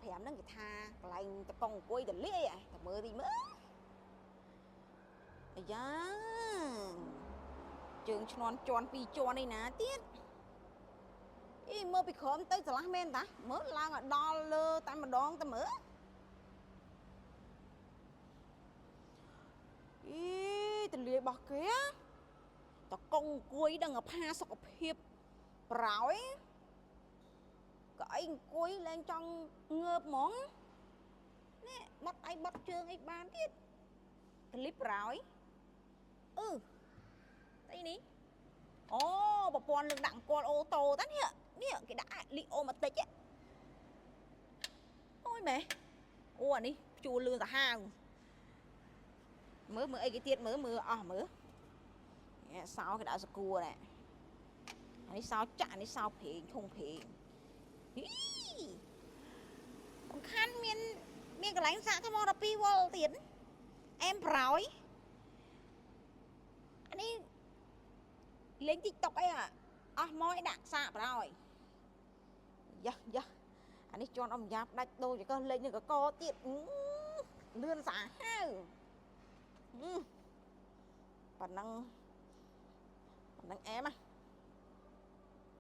65ហ្នឹងគេថាកន្លែងតកងអង្គុយតលាយតែមើលទីមើលអាយ៉ាជើងឈ្នន់ជាន់2ជាន់នេះណាទៀតអីមើលពីក្រោមទៅឆ្លាស់មែនតាមើលឡើងឲ្យដល់លើតែម្ដងទៅមើលអីតលាយរបស់គេតកងអង្គុយដឹងផាសុខភាពប្រោយក៏អីអង្គុយឡើងចង់ងើបហ្មងនេះបត់ដៃបត់ជើងអីបានទៀតកលិបប្រោយស្អីនេះអូប្រព័ន្ធលើកដាក់អង្គអូតូតានេះគេដាក់លីអូម៉ាទិកអូយម៉ែអូអានេះជួលលឿនសាហាវមើលអីគេទៀតមើលអស់មើលសោគេដាក់សគួរណែអានេះសោចាក់អានេះសោព្រេងធុងព្រេងសំខាន់មានកន្លែងសាកថ្ម12វ៉ុលទៀតអែមប្រោយអានេះលេង TikTok អីអស់មកដាក់សាកប្រោយយ៉ាអានេះជន់អមយ៉ាផ្ដាច់ដូរចកលេងនឹងកកទៀតលឿនសាហាវប៉ណ្ណឹងអែម